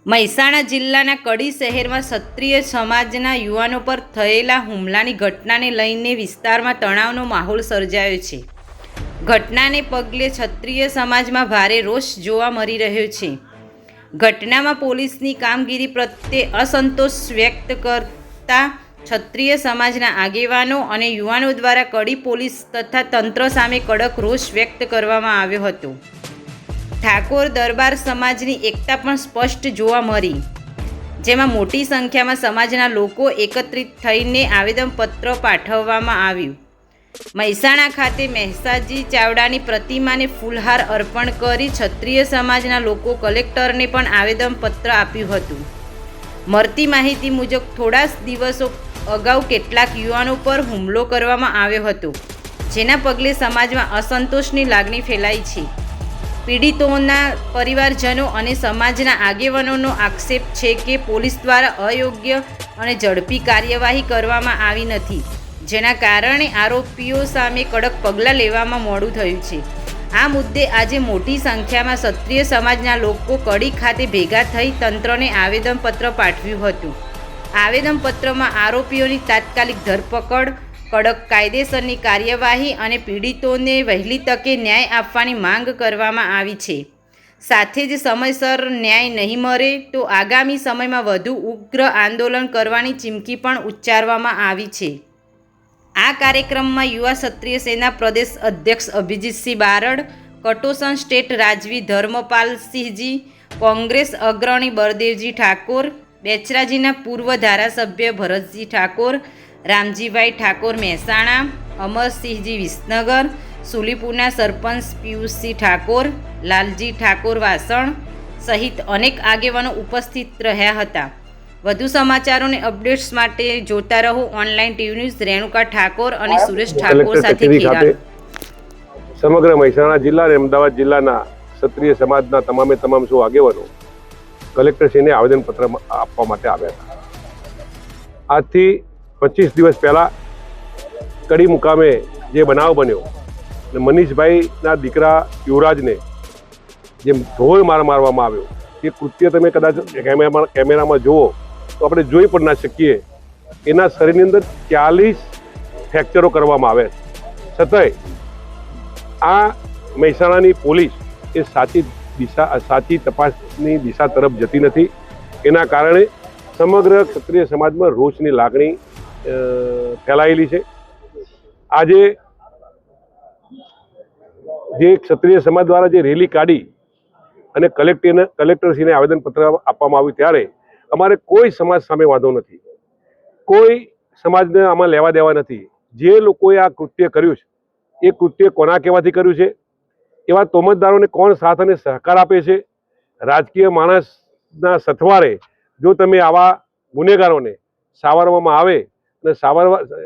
મહેસાણા જિલ્લાના કડી શહેરમાં ક્ષત્રિય સમાજના યુવાનો પર થયેલા હુમલાની ઘટનાને લઈને વિસ્તારમાં તણાવનો માહોલ સર્જાયો છે. ઘટનાને પગલે ક્ષત્રિય સમાજમાં ભારે રોષ જોવા મળી રહ્યો છે. ઘટનામાં પોલીસની કામગીરી પ્રત્યે અસંતોષ વ્યક્ત કરતા ક્ષત્રિય સમાજના આગેવાનો અને યુવાનો દ્વારા કડી પોલીસ તથા તંત્ર સામે કડક રોષ વ્યક્ત કરવામાં આવ્યો હતો. ઠાકોર દરબાર સમાજની એકતા પણ સ્પષ્ટ જોવા મળી, જેમાં મોટી સંખ્યામાં સમાજના લોકો એકત્રિત થઈને આવેદનપત્ર પાઠવવામાં આવ્યું. મહેસાણા ખાતે મહેસાજી ચાવડાની પ્રતિમાને ફૂલહાર અર્પણ કરી ક્ષત્રિય સમાજના લોકો કલેક્ટરને પણ આવેદનપત્ર આપ્યું હતું. મળતી માહિતી મુજબ થોડા દિવસો અગાઉ કેટલાક યુવાનો પર હુમલો કરવામાં આવ્યો હતો, જેના પગલે સમાજમાં અસંતોષની લાગણી ફેલાઈ છે. પીડિતોના પરિવારજનો અને સમાજના આગેવાનોનો આક્ષેપ છે કે પોલીસ દ્વારા અયોગ્ય અને ઝડપી કાર્યવાહી કરવામાં આવી નથી, જેના કારણે આરોપીઓ સામે કડક પગલાં લેવામાં મોડું થયું છે. આ મુદ્દે આજે મોટી સંખ્યામાં ક્ષત્રિય સમાજના લોકો કડી ખાતે ભેગા થઈ તંત્રને આવેદનપત્ર પાઠવ્યું હતું. આવેદનપત્રમાં આરોપીઓની તાત્કાલિક ધરપકડ, કડક કાયદેસરની કાર્યવાહી અને પીડિતોને વહેલી તકે ન્યાય આપવાની માંગ કરવામાં આવી છે. સાથે જ સમયસર ન્યાય નહીં મળે તો આગામી સમયમાં વધુ ઉગ્ર આંદોલન કરવાની ચીમકી પણ ઉચ્ચારવામાં આવી છે. આ કાર્યક્રમમાં યુવા ક્ષત્રિય સેના પ્રદેશ અધ્યક્ષ અભિજીતસિંહ બારડ, કટોસણ સ્ટેટ રાજવી ધર્મપાલસિંહજી, કોંગ્રેસ અગ્રણી બળદેવજી ઠાકોર, બેચરાજીના પૂર્વ ધારાસભ્ય ભરતજી ઠાકોર, રામજીભાઈ ઠાકોર મહેસાણા, અમરસિંહજી વિસનગર, સુલીપુરના સરપંચ પિયુષસિંહ ઠાકોર, લાલજી ઠાકોર વાસણ સહિત અનેક આગેવાનો ઉપસ્થિત રહ્યા હતા. વધુ સમાચારોને અપડેટ્સ માટે જોતા રહો online TV news. Renuka Thakor અને સુરેશ ઠાકોર સાથે ખેરાલુ. સમગ્ર મહેસાણા જિલ્લા અને અમદાવાદ જિલ્લાના ક્ષત્રિય સમાજના તમામે તમામ સૌ આગેવાનો કલેક્ટરશ્રીને આવેદનપત્ર આપવા માટે આવ્યા હતા. આજથી 25 દિવસ પહેલાં કડી મુકામે જે બનાવ બન્યો અને મનીષભાઈના દીકરા યુવરાજને જે ઢોલ મારવામાં આવ્યો, એ કૃત્ય તમે કદાચ કેમેરામાં જુઓ તો આપણે જોઈ પણ ના શકીએ. એના શરીરની અંદર 40 ફ્રેક્ચરો કરવામાં આવે. છતાંય આ મહેસાણાની પોલીસ એ સાચી તપાસની દિશા તરફ જતી નથી. એના કારણે સમગ્ર ક્ષત્રિય સમાજમાં રોષની લાગણી ફેલાયેલી છે. આજે જે ક્ષત્રિય સમાજ દ્વારા જે રેલી કાઢી અને કલેક્ટરશ્રીને આવેદનપત્ર આપવામાં આવ્યું, ત્યારે અમારે કોઈ સમાજ સામે વાંધો નથી, કોઈ સમાજને આમાં લેવા દેવા નથી. જે લોકોએ આ કૃત્ય કર્યું છે એ કૃત્ય કોના કહેવાથી કર્યું છે, એવા તોમતદારોને કોણ સાથ અને સહકાર આપે છે. રાજકીય માણસના સથવારે જો તમે આવા ગુનેગારોને સાવરવામાં આવે અને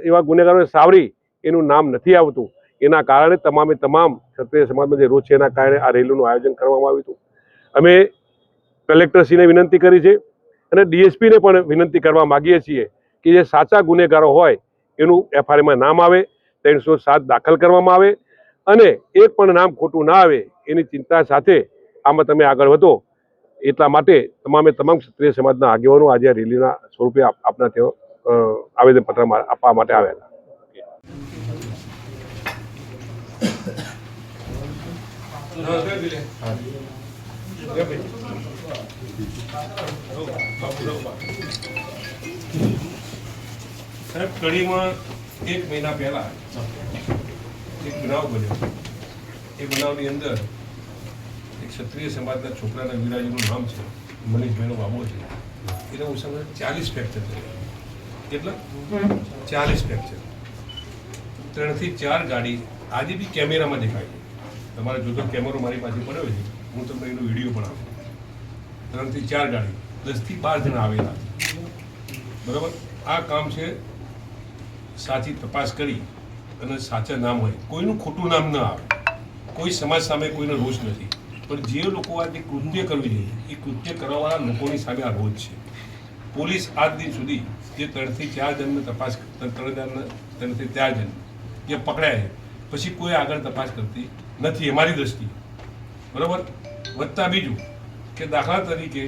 એવા ગુનેગારોને સાવરી એનું નામ નથી આવતું, એના કારણે તમામે તમામ ક્ષત્રિય સમાજમાં જે રોષ છે એના કારણે આ રેલીનું આયોજન કરવામાં આવ્યું હતું. અમે કલેક્ટરશ્રીને વિનંતી કરી છે અને ડીએસપીને પણ વિનંતી કરવા માગીએ છીએ કે જે સાચા ગુનેગારો હોય એનું એફઆઈઆરમાં નામ આવે, 307 દાખલ કરવામાં આવે અને એક પણ નામ ખોટું ના આવે એની ચિંતા સાથે આમાં તમે આગળ વધો. એટલા માટે તમામે તમામ ક્ષત્રિય સમાજના આગેવાનો આજે આ રેલીના સ્વરૂપે આપના તેઓ આવેદનપત્ર આપવા માટે આવેલા. સાહેબ, કડીમાં 1 મહિના પહેલા એક બનાવ બન્યો. એ બનાવની અંદર એક ક્ષત્રિય સમાજના છોકરાના વિરાજીનું નામ છે, મનીષભાઈનો બાબો છે. એટલે હું સમજ 40 ફ્રેક્ચર થયા. કેટલા? 40 ફ્રેક્ચર. 3 થી 4 ગાડી આજે બી કેમેરામાં દેખાય છે. તમારે જોતો કેમેરો મારી પાસે પડ્યો છે, હું તમને એનો વિડીયો પણ આપું. 3 થી 4 ગાડી, 10 થી 12 જણા આવેલા છે. બરાબર. આ કામ છે સાચી તપાસ કરી અને સાચા નામ હોય, કોઈનું ખોટું નામ ન આવે. કોઈ સમાજ સામે કોઈનો રોષ નથી, પણ જે લોકો આ જે કૃત્ય કરવી જોઈએ એ કૃત્ય કરવાવાળા લોકોની સામે આ રોષ છે. પોલીસ આજ દિન સુધી જે 3 થી 4 જણની તપાસ 3 થી 4 જણ જે પકડાય છે, પછી કોઈ આગળ તપાસ કરતી નથી અમારી દ્રષ્ટિએ. બરાબર. વધતા બીજું કે દાખલા તરીકે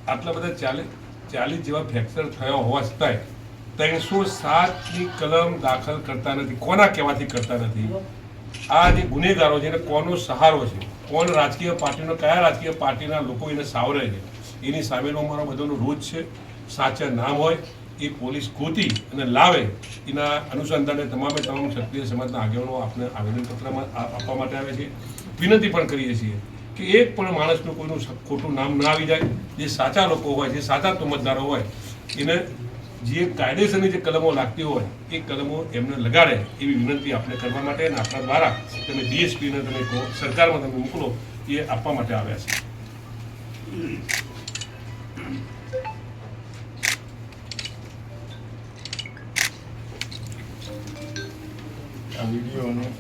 આટલા બધા 40 જેવા ફ્રેક્ચર થયા હોવા છતાંય 307ની કલમ દાખલ કરતા નથી. કોના કહેવાથી કરતા નથી? આ જે ગુનેગારો છે એને કોનો સહારો છે, કોણ રાજકીય પાર્ટીનો, કયા રાજકીય પાર્ટીના લોકો એને સાવરે છે, એની સામેનો અમારો બધાનો રોજ છે. સાચા નામ હોય એ પોલીસ ગોતી અને લાવે. એના અનુસંધાને તમામ ક્ષત્રિય સમાજના આગેવાનો આપણે આવેદનપત્રમાં આપવા માટે આવે છે. વિનંતી પણ કરીએ છીએ કે એક પણ માણસનું કોઈનું ખોટું નામ ના આવી જાય. જે સાચા લોકો હોય, જે સાચા તોમતદારો હોય, એને જે કાયદેસરની જે કલમો લાગતી હોય એ કલમો એમને લગાડે એવી વિનંતી આપણે કરવા માટે અને આપણા દ્વારા તમે ડીએસપીને તમે કહો, સરકારમાં તમે મોકલો, એ આપવા માટે આવ્યા છે. આ વિડીયોનું